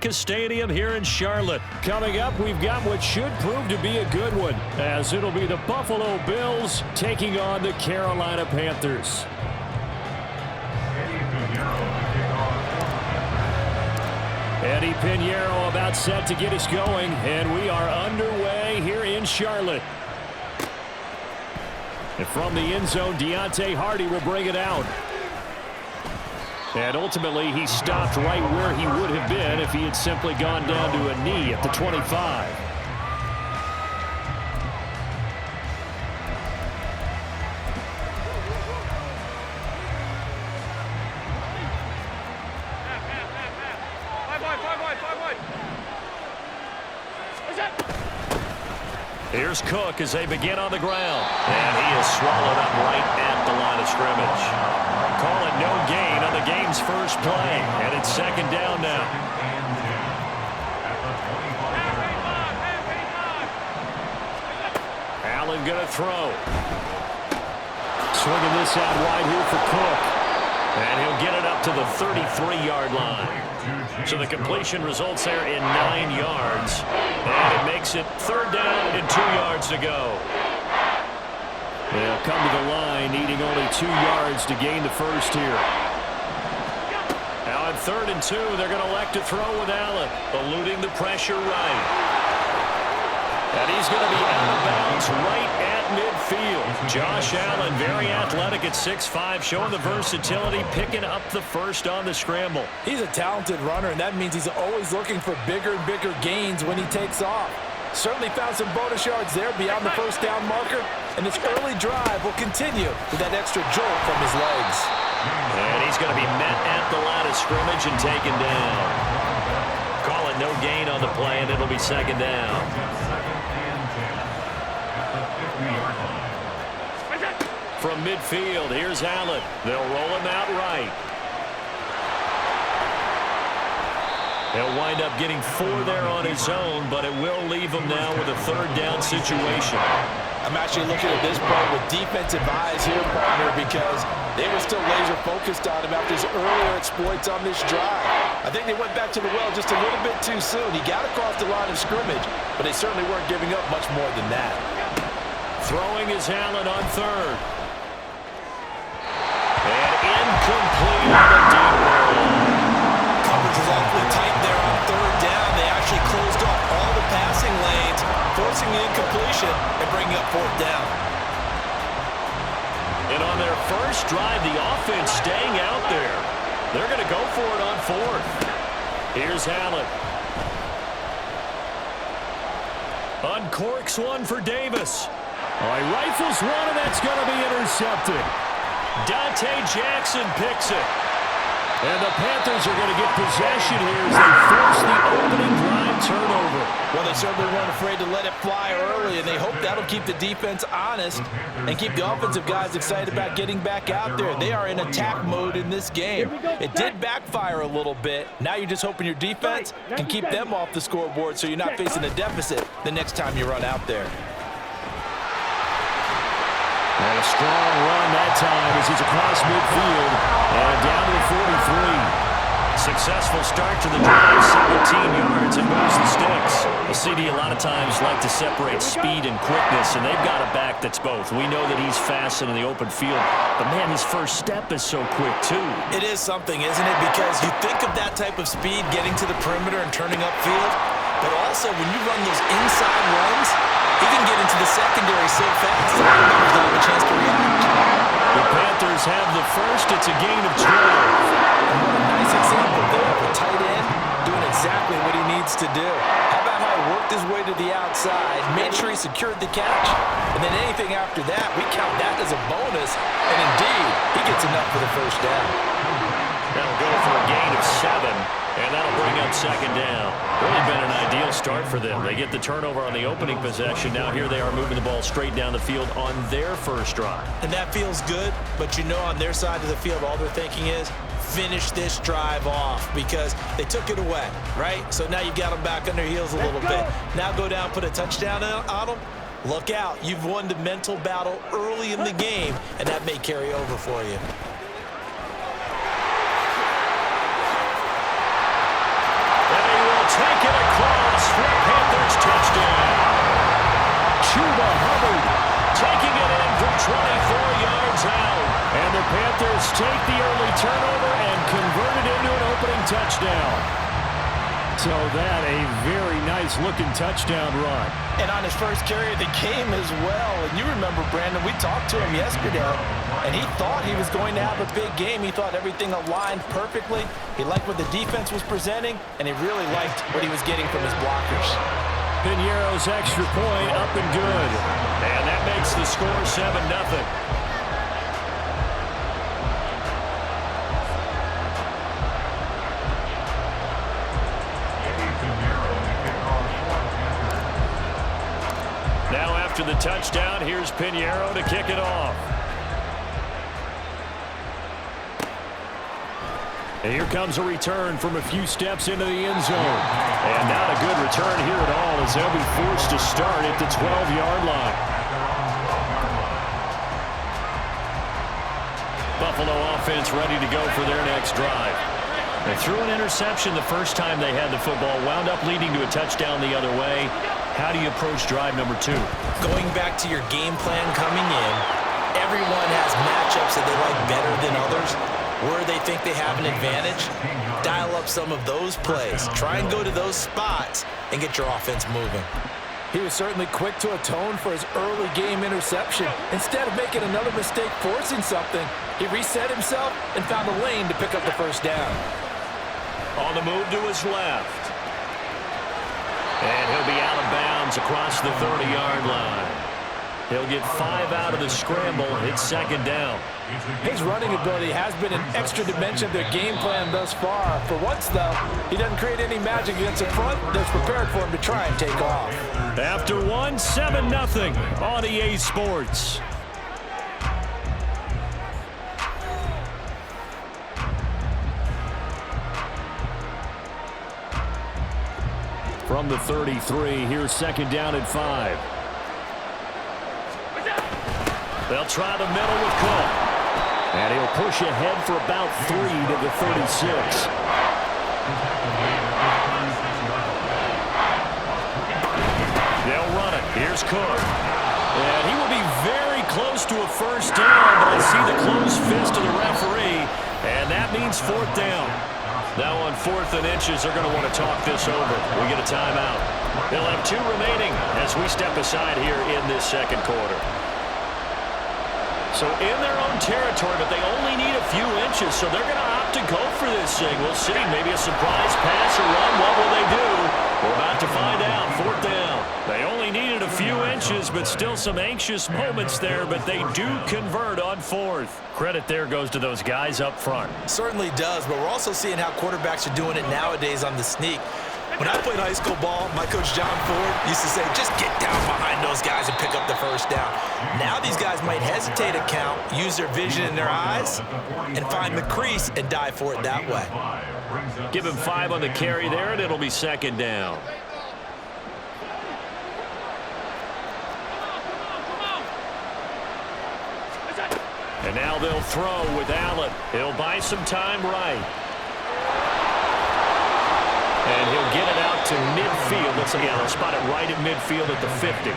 Stadium here in Charlotte. Coming up, we've got what should prove to be a good one, as it'll be the Buffalo Bills taking on the Carolina Panthers. Eddie Pinheiro about set to get us going, and we are underway here in Charlotte. And from the end zone, Deontay Hardy will bring it out. And ultimately, he stopped right where he would have been if he had simply gone down to a knee at the 25. Here's Cook as they begin on the ground. And he is swallowed up right at the line of scrimmage. Call it no gain on the game's first play. And it's second down now. Allen going to throw. Swinging this out wide here for Cook. And he'll get it up to the 33-yard line. So the completion results there in 9 yards. And it makes it third down and 2 yards to go. They'll come to the line needing only 2 yards to gain the first here. Now on 3rd and 2, they're going to elect to throw with Allen, eluding the pressure right. And he's going to be out of bounds right at midfield. Josh Allen, very athletic at 6'5", showing the versatility, picking up the first on the scramble. He's a talented runner, and that means he's always looking for bigger and bigger gains when he takes off. Certainly found some bonus yards there beyond the first down marker, and this early drive will continue with that extra jolt from his legs. And he's going to be met at the line of scrimmage and taken down. Call it no gain on the play, and it'll be second down. From midfield, here's Allen. They'll roll him out right. He'll wind up getting 4 there on his own, but it will leave him now with a third down situation. I'm actually looking at this play with defensive eyes here, partner, because they were still laser focused on him after his earlier exploits on this drive. I think they went back to the well just a little bit too soon. He got across the line of scrimmage, but they certainly weren't giving up much more than that. Throwing is Allen on 3rd. And incomplete on the deep ball. Coverage was awfully tight there on 3rd down. They actually closed off all the passing lanes, forcing the incompletion and bringing up 4th down. And on their first drive, the offense staying out there. They're going to go for it on 4th. Here's Allen. Uncorks one for Davis. All right, rifles one, and that's going to be intercepted. Dante Jackson picks it. And the Panthers are going to get possession here as they force the opening drive turnover. Well, they certainly weren't afraid to let it fly early, and they hope that'll keep the defense honest and keep the offensive guys excited about getting back out there. They are in attack mode in this game. It did backfire a little bit. Now you're just hoping your defense can keep them off the scoreboard so you're not facing a deficit the next time you run out there. And a strong run that time as he's across midfield and down to the 43. Successful start to the drive, 17 yards, and moves the sticks. The CD a lot of times like to separate speed and quickness, and they've got a back that's both. We know that he's fast in the open field, but man, his first step is so quick too. It is something, isn't it? Because you think of that type of speed getting to the perimeter and turning upfield, but also when you run those inside runs, he can get into the secondary so fast that linebackers don't have a chance to react. The Panthers have the first. It's a gain of 12. And what a nice example there of a tight end doing exactly what he needs to do. How about how he worked his way to the outside, made sure he secured the catch, and then anything after that, we count that as a bonus, and indeed, he gets enough for the first down. That'll go for a gain of 7, and that'll bring up second down. Really been an ideal start for them. They get the turnover on the opening possession. Now here they are moving the ball straight down the field on their first drive. And that feels good, but you know on their side of the field, all they're thinking is, finish this drive off because they took it away, right? So now you've got them back on their heels a little bit. Now go down, put a touchdown on them. Look out. You've won the mental battle early in the game, and that may carry over for you. And he to Hubbard, taking it in from 24 yards out. And the Panthers take the early turnover and convert it into an opening touchdown. So that a very nice-looking touchdown run. And on his first carry of the game as well. And you remember, Brandon, we talked to him yesterday, and he thought he was going to have a big game. He thought everything aligned perfectly. He liked what the defense was presenting, and he really liked what he was getting from his blockers. Piñeiro's extra point up and good. And that makes the score 7-0. After the touchdown, here's Piñeiro to kick it off. And here comes a return from a few steps into the end zone. And not a good return here at all, as they'll be forced to start at the 12-yard line. Buffalo offense ready to go for their next drive. They threw an interception the first time they had the football, wound up leading to a touchdown the other way. How do you approach drive number 2? Going back to your game plan coming in, everyone has matchups that they like better than others. Where they think they have an advantage, dial up some of those plays. Try and go to those spots and get your offense moving. He was certainly quick to atone for his early game interception. Instead of making another mistake forcing something, he reset himself and found a lane to pick up the first down. On the move to his left. And he'll be out of bounds across the 30-yard line. He'll get 5 out of the scramble. It's second down. His running ability has been an extra dimension of their game plan thus far. For once, though, he doesn't create any magic against the front that's prepared for him to try and take off. After 7-0 on EA Sports. From the 33, here's second down at 5. They'll try the middle with Cook. And he'll push ahead for about 3 to the 36. They'll run it. Here's Cook. And he will be very close to a first down, but I see the closed fist of the referee, and that means fourth down. Now on 4th and inches, they're going to want to talk this over. We get a timeout. They'll have 2 remaining as we step aside here in this second quarter. So in their own territory, but they only need a few inches, so they're going to opt to go for this thing. We'll see. Maybe a surprise pass or run. What will they do? We're about to find out. 4th down. They only needed a few inches, but still some anxious moments there, but they do convert on 4th. Credit there goes to those guys up front. Certainly does, but we're also seeing how quarterbacks are doing it nowadays on the sneak. When I played high school ball, my coach John Ford used to say, just get down behind those guys and pick up the first down. Now these guys might hesitate a count, use their vision in their eyes, and find the crease and dive for it that way. Give him 5 on the carry there, and it'll be second down. And now they'll throw with Allen. He'll buy some time right. And he'll get it out to midfield. Let's see, they'll spot it right at midfield at the 50.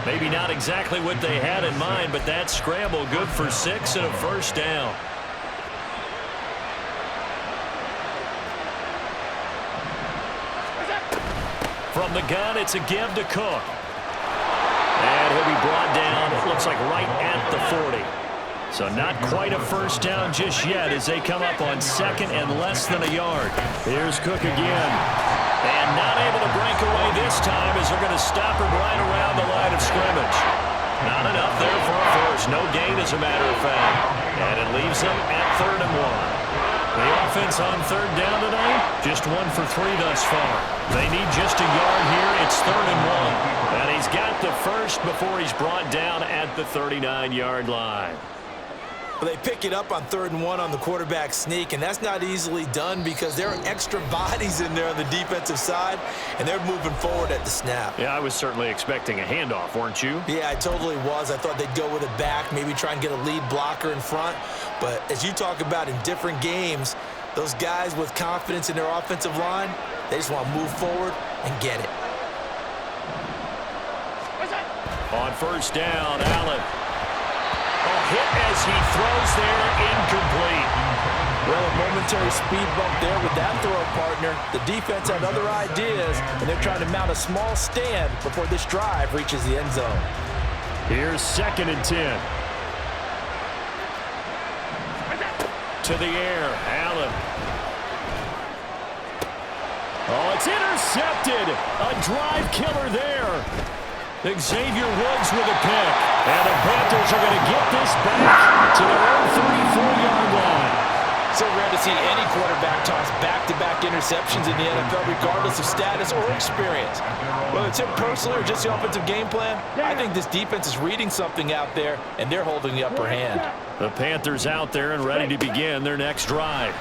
Maybe not exactly what they had in mind, but that scramble good for 6 and a first down. From the gun, it's a give to Cook. And he'll be brought down, it looks like right at the 40. So not quite a first down just yet as they come up on 2nd and less than a yard. Here's Cook again. And not able to break away this time as they're going to stop him right around the line of scrimmage. Not enough there for a first. No gain, as a matter of fact. And it leaves them at 3rd and 1. The offense on 3rd down tonight, just 1 for 3 thus far. They need just a yard here. It's 3rd and 1. And he's got the first before he's brought down at the 39-yard line. They pick it up on 3rd and 1 on the quarterback sneak, and that's not easily done because there are extra bodies in there on the defensive side, and they're moving forward at the snap. Yeah, I was certainly expecting a handoff, weren't you? Yeah, I totally was. I thought they'd go with it back, maybe try and get a lead blocker in front. But as you talk about in different games, those guys with confidence in their offensive line, they just want to move forward and get it. On first down, Allen. Hit as he throws there, incomplete. Well, a momentary speed bump there with that throw, partner. The defense had other ideas, and they're trying to mount a small stand before this drive reaches the end zone. Here's 2nd and 10. To the air, Allen. It's intercepted. A drive killer there. Xavier Woods with a pick. And the Panthers are going to get this back to their own 34-yard line. So rare to see any quarterback toss back-to-back interceptions in the NFL, regardless of status or experience. Whether it's him personally or just the offensive game plan, I think this defense is reading something out there, and they're holding the upper hand. The Panthers out there and ready to begin their next drive.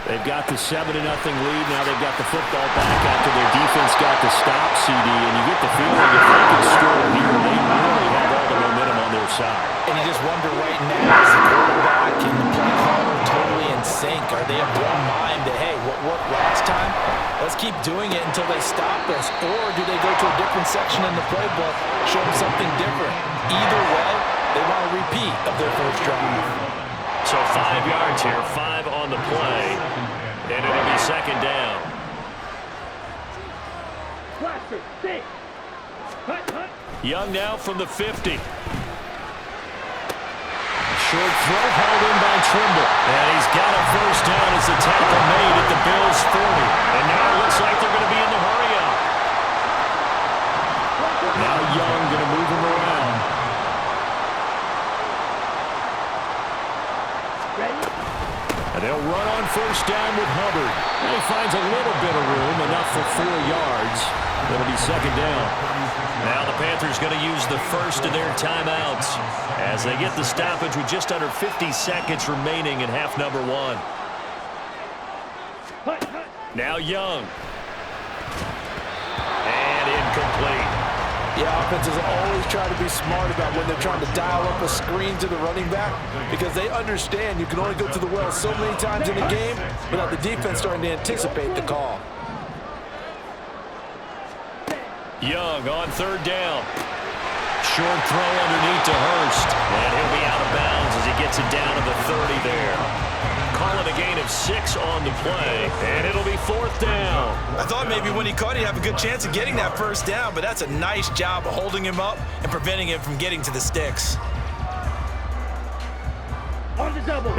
They've got the 7-0 lead. Now they've got the football back after their defense got the stop, CD, and you get the feeling if they can score here, they really have all the momentum on their side. And you just wonder right now, is the quarterback and the play caller totally in sync? Are they of one mind that, hey, what worked last time? Let's keep doing it until they stop us. Or do they go to a different section in the playbook, show them something different? Either way, they want a repeat of their first drive. So 5 yards here, 5 on the play, and it'll be 2nd down. Young now from the 50. Short throw held in by Trimble. And he's got a first down as the tackle made at the Bills' 40. And now it looks like they're going to be in the hurry up. Now Young going to move him around. And they'll run on first down with Hubbard. And he finds a little bit of room, enough for 4 yards. It'll be 2nd down. Now the Panthers going to use the first of their timeouts as they get the stoppage with just under 50 seconds remaining in half number 1. Now Young. And incomplete. Yeah, offenses always try to be smart about when they're trying to dial up a screen to the running back because they understand you can only go to the well so many times in a game without the defense starting to anticipate the call. Young on 3rd down. Short throw underneath to Hurst. And he'll be out of bounds as he gets it down to the 30 there. Call it a gain of 6 on the play, and it'll be 4th down. I thought maybe when he caught it, he'd have a good chance of getting that first down, but that's a nice job of holding him up and preventing him from getting to the sticks.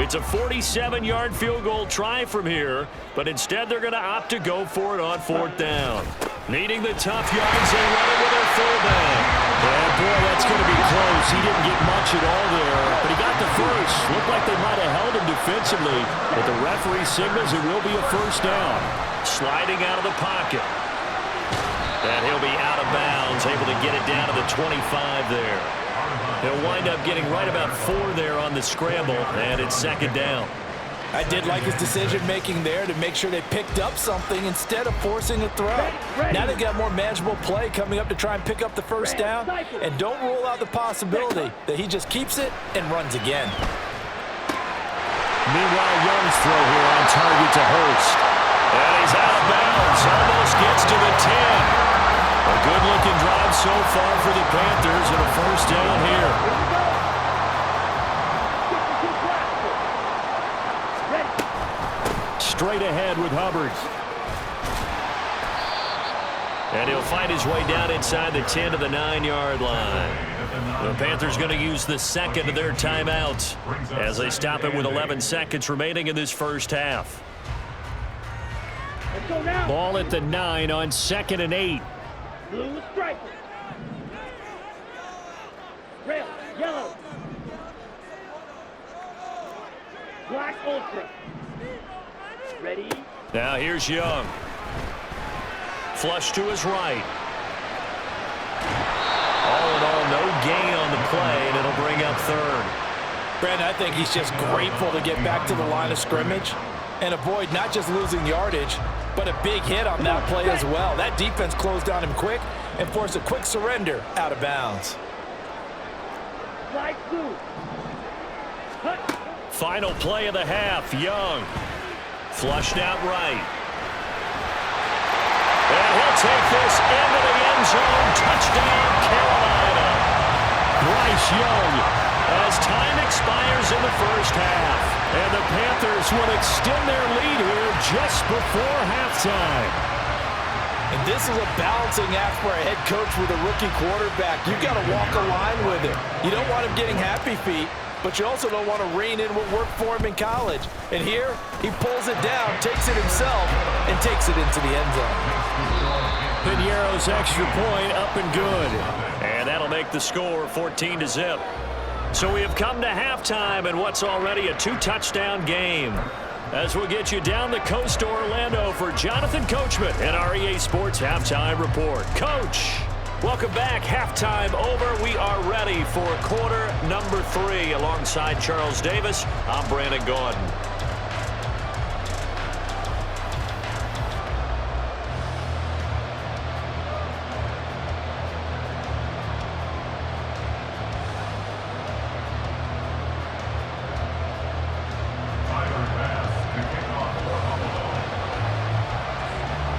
It's a 47-yard field goal try from here, but instead they're going to opt to go for it on 4th down. Needing the tough yards, they run it with their fullback. And boy, that's going to be close. He didn't get much at all there, but he got the first. Looked like they might have held him defensively, but the referee signals it will be a first down. Sliding out of the pocket. And he'll be out of bounds, able to get it down to the 25 there. He'll wind up getting right about 4 there on the scramble, and it's 2nd down. I did like his decision-making there to make sure they picked up something instead of forcing a throw. Now they've got more manageable play coming up to try and pick up the first down, and don't rule out the possibility that he just keeps it and runs again. Meanwhile, Young's throw here on target to Hurst. And he's out of bounds, almost gets to the 10. A good-looking drive so far for the Panthers, and a first down here. Straight ahead with Hubbard. And he'll find his way down inside the 10 to the 9-yard line. The Panthers going to use the 2nd of their timeouts as they stop it with 11 seconds remaining in this first half. Ball at the 9 on 2nd and 8. Blue striker. Red, yellow. Black ultra. Ready? Now here's Young. Flush to his right. All in all, no gain on the play, and it'll bring up 3rd. Brandon, I think he's just grateful to get back to the line of scrimmage and avoid not just losing yardage, but a big hit on that play as well. That defense closed on him quick and forced a quick surrender out of bounds. Light blue. Final play of the half, Young. Flushed out right. And he'll take this into the end zone. Touchdown, Carolina. Bryce Young as time expires in the first half. And the Panthers will extend their lead here just before halftime. And this is a balancing act for a head coach with a rookie quarterback. You've got to walk a line with him. You don't want him getting happy feet, but you also don't want to rein in what worked for him in college. And here, he pulls it down, takes it himself, and takes it into the end zone. Piñeiro's extra point up and good. And that'll make the score 14-0. So we have come to halftime in what's already a 2-touchdown game. As we'll get you down the coast to Orlando for Jonathan Coachman and our EA Sports Halftime Report. Coach, welcome back. Halftime over. We are ready for quarter number 3. Alongside Charles Davis, I'm Brandon Gordon.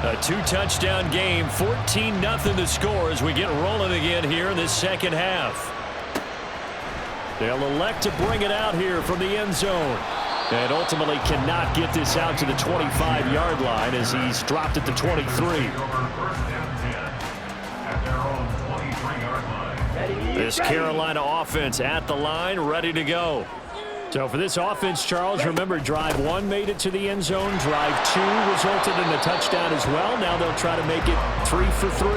A 2-touchdown game, 14-0 to score as we get rolling again here in this second half. They'll elect to bring it out here from the end zone. And ultimately cannot get this out to the 25-yard line as he's dropped at the 23. This Carolina offense at the line, ready to go. So for this offense, Charles, remember drive 1 made it to the end zone. Drive 2 resulted in a touchdown as well. Now they'll try to make it 3 for 3.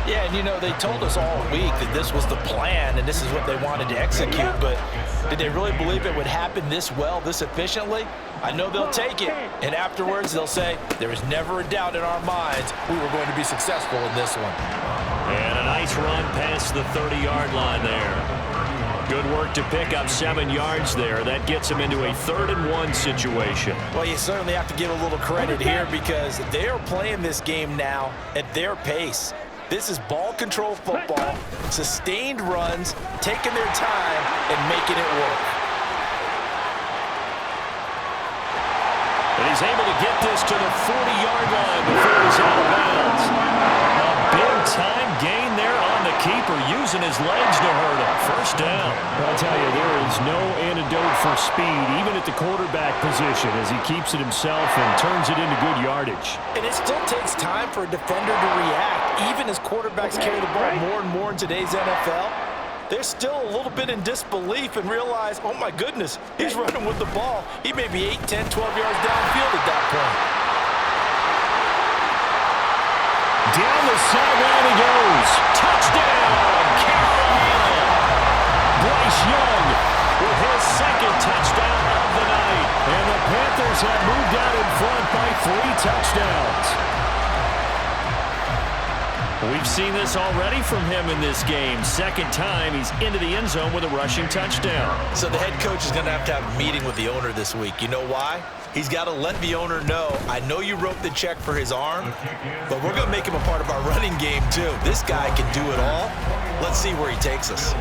Yeah, and you know, they told us all week that this was the plan and this is what they wanted to execute, but did they really believe it would happen this well, this efficiently? I know they'll take it, and afterwards they'll say, there was never a doubt in our minds we were going to be successful in this one. And a nice run past the 30-yard line there. Good work to pick up 7 yards there. That gets them into a 3rd and 1 situation. Well, you certainly have to give a little credit here because they are playing this game now at their pace. This is ball control football, sustained runs, taking their time and making it work. And he's able to get this to the 40-yard line before he's out of bounds. A big-time gain there on the keeper, using his legs to hurt him. First down. I'll tell you, there is no antidote for speed, even at the quarterback position, as he keeps it himself and turns it into good yardage. And it still takes time for a defender to react, even as quarterbacks carry the ball more and more in today's NFL. They're still a little bit in disbelief and realize, oh my goodness, he's running with the ball. He may be 8, 10, 12 yards downfield at that point. Down the sideline he goes. Touchdown, Carolina. Bryce Young with his 2nd touchdown of the night. And the Panthers have moved out in front by 3 touchdowns. We've seen this already from him in this game. 2nd time he's into the end zone with a rushing touchdown. So the head coach is going to have a meeting with the owner this week. You know why? He's got to let the owner know, I know you wrote the check for his arm, but we're going to make him a part of our running game too. This guy can do it all. Let's see where he takes us.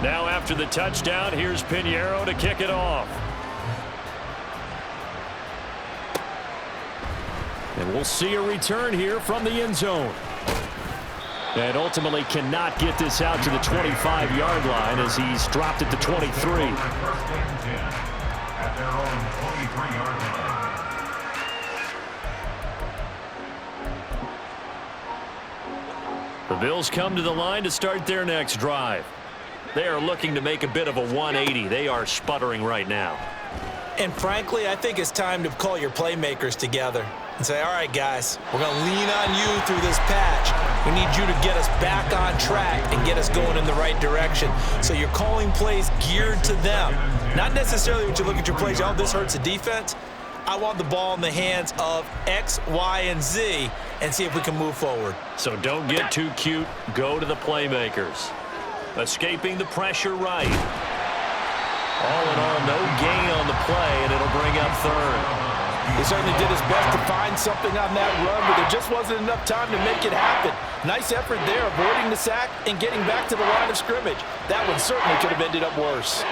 Now after the touchdown, here's Piñeiro to kick it off. And we'll see a return here from the end zone. And ultimately cannot get this out to the 25-yard line as he's dropped at the 23. The Bills come to the line to start their next drive. They are looking to make a bit of a 180. They are sputtering right now. And frankly, I think it's time to call your playmakers together and say, all right, guys, we're going to lean on you through this patch. We need you to get us back on track and get us going in the right direction. So you're calling plays geared to them. Not necessarily when you look at your plays, oh, this hurts the defense. I want the ball in the hands of X, Y, and Z and see if we can move forward. So don't get too cute. Go to the playmakers. Escaping the pressure right. All in all, no gain on the play, and it'll bring up 3rd. He certainly did his best to find something on that run, but there just wasn't enough time to make it happen. Nice effort there, avoiding the sack and getting back to the line of scrimmage. That one certainly could have ended up worse.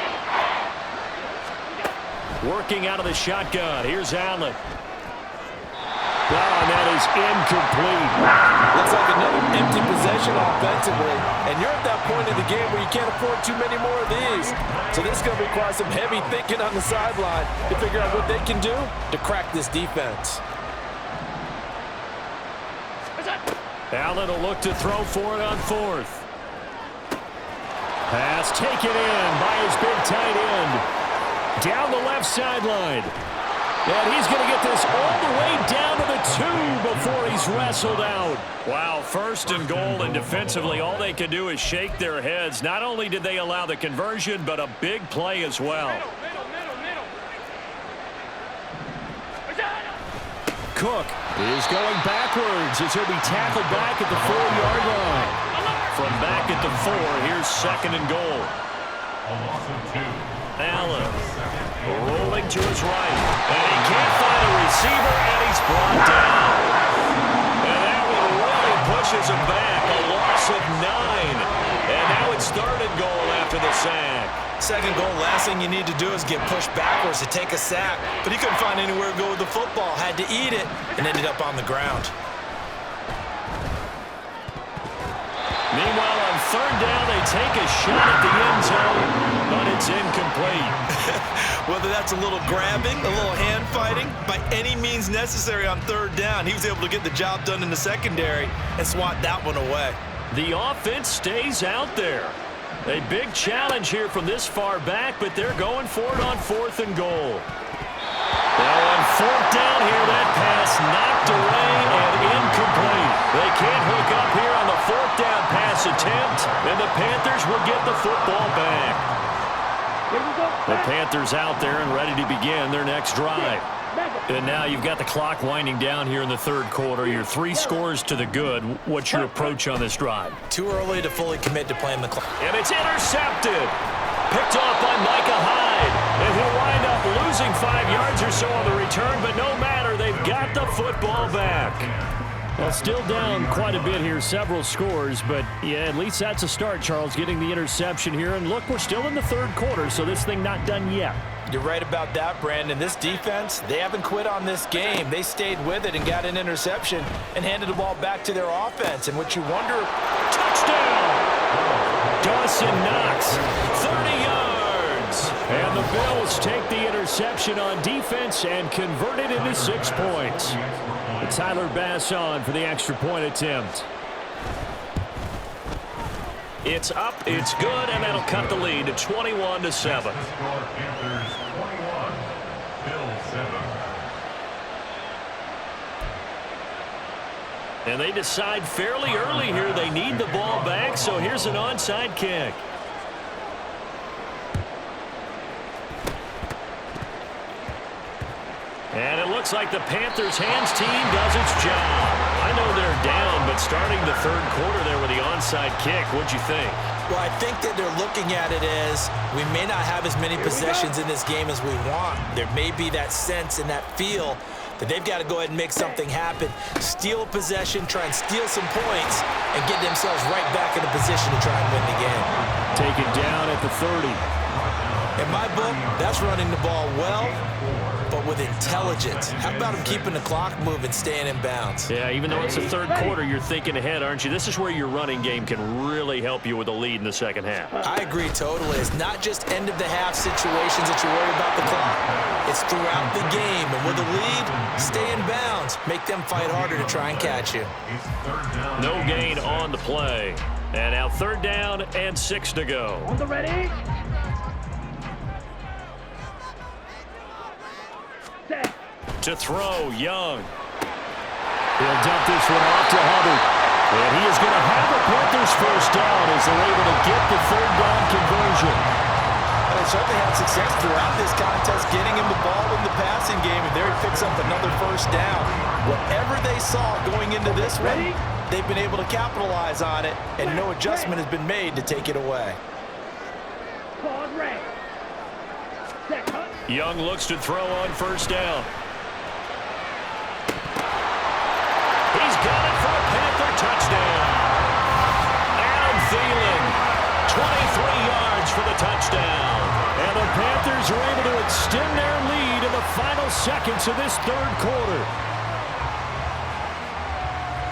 Working out of the shotgun. Here's Allen. Oh, and that is incomplete. Looks like another empty possession offensively. And you're at that point in the game where you can't afford too many more of these. So this is going to require some heavy thinking on the sideline to figure out what they can do to crack this defense. Allen will look to throw for it on fourth. Pass taken in by his big tight end. Down the left sideline. And he's going to get this all the way down to the 2 before he's wrestled out. Wow, first and goal, and defensively all they can do is shake their heads. Not only did they allow the conversion, but a big play as well. Cook is going backwards as he'll be tackled back at the 4-yard line. From back at the 4, here's second and goal. Allen rolling to his right. And he can't find a receiver, and he's brought down. And that one really pushes him back. A loss of 9. And now it's third and goal after the sack. Second goal, last thing you need to do is get pushed backwards to take a sack. But he couldn't find anywhere to go with the football. Had to eat it and ended up on the ground. Meanwhile, on third down, they take a shot at the end zone, but it's incomplete. Whether that's a little grabbing, a little hand fighting, by any means necessary on third down, he was able to get the job done in the secondary and swat that one away. The offense stays out there. A big challenge here from this far back, but they're going for it on fourth and goal. Now on fourth down here, that pass knocked away and incomplete. They can't hook up here on the fourth down pass attempt, and the Panthers will get the football back. The Panthers out there and ready to begin their next drive. And now you've got the clock winding down here in the third quarter. You're 3 scores to the good. What's your approach on this drive? Too early to fully commit to playing the clock. And it's intercepted. Picked off by Micah Hyde. And he'll wind up losing 5 yards or so on the return, but no matter, they've got the football back. Well, still down quite a bit here, several scores, but yeah, at least that's a start, Charles, getting the interception here. And look, we're still in the third quarter, so this thing not done yet. You're right about that, Brandon. This defense, they haven't quit on this game. They stayed with it and got an interception and handed the ball back to their offense. And what you wonder, touchdown! Dawson Knox, 30 yards. And the Bills take the interception on defense and convert it into 6 points. Tyler Bass on for the extra point attempt. It's up, it's good, and that'll cut the lead to 21-7. And they decide fairly early here they need the ball back, so here's an onside kick. And it looks like the Panthers' hands team does its job. I know they're down, but starting the third quarter there with the onside kick, what'd you think? Well, I think that they're looking at it as we may not have as many possessions in this game as we want. There may be that sense and that feel that they've got to go ahead and make something happen, steal a possession, try and steal some points, and get themselves right back in a position to try and win the game. Taken down at the 30. In my book, that's running the ball well, but with intelligence. How about him keeping the clock moving, staying in bounds? Yeah, even though it's the third quarter, you're thinking ahead, aren't you? This is where your running game can really help you with a lead in the second half. I agree totally. It's not just end-of-the-half situations that you worry about the clock. It's throughout the game. And with a lead, stay in bounds. Make them fight harder to try and catch you. No gain on the play. And now third down and 6 to go. On the ready. Set. To throw, Young. He'll dump this one off to Hubbard. And he is going to have the Panthers first down as they're able to get the third down conversion. They certainly had success throughout this contest, getting him the ball in the passing game, and there he picks up another first down. Whatever they saw going into this one, they've been able to capitalize on it, and no adjustment has been made to take it away. Pause, red. Set, cut. Young looks to throw on first down. He's got it for a Panther touchdown. Adam Thielen, 23 yards for the touchdown. And the Panthers are able to extend their lead in the final seconds of this third quarter.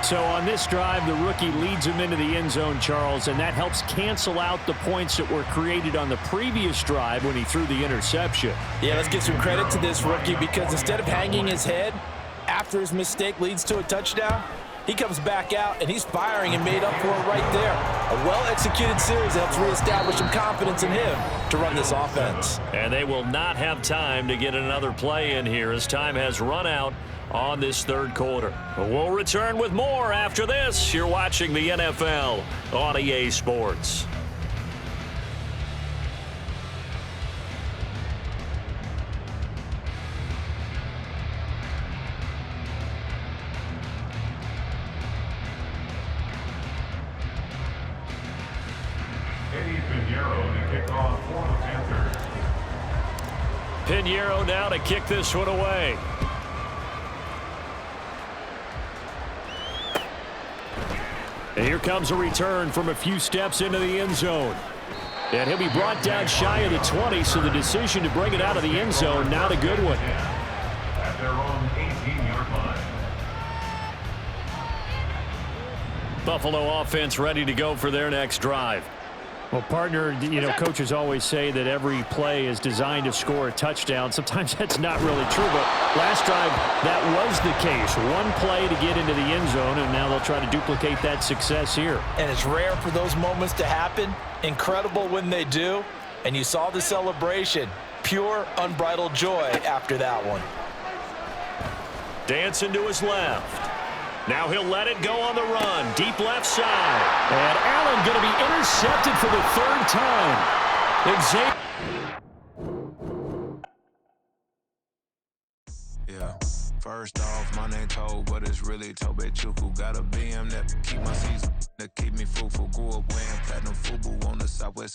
So on this drive, the rookie leads him into the end zone, Charles, and that helps cancel out the points that were created on the previous drive when he threw the interception. Yeah, let's give some credit to this rookie because instead of hanging his head after his mistake leads to a touchdown, he comes back out and he's firing and made up for it right there. A well-executed series helps reestablish some confidence in him to run this offense. And they will not have time to get another play in here as time has run out on this third quarter. But we'll return with more after this. You're watching the NFL on EA Sports. Pinheiro now to kick this one away. And here comes a return from a few steps into the end zone. And he'll be brought down shy of the 20, so the decision to bring it out of the end zone, not a good one. At their own 18-yard line. Buffalo offense ready to go for their next drive. Well, partner, you know, coaches always say that every play is designed to score a touchdown. Sometimes that's not really true, but last drive, that was the case. One play to get into the end zone, and now they'll try to duplicate that success here. And it's rare for those moments to happen. Incredible when they do. And you saw the celebration. Pure, unbridled joy after that one. Dancing to his left. Now he'll let it go on the run. Deep left side. And Allen going to be intercepted for the third time. Yeah. First off, my name Toad, but it's really Tobe Chuku. Got a BM that keep my season, that keep me fruitful. Grew up wearing platinum FUBU on the Southwest.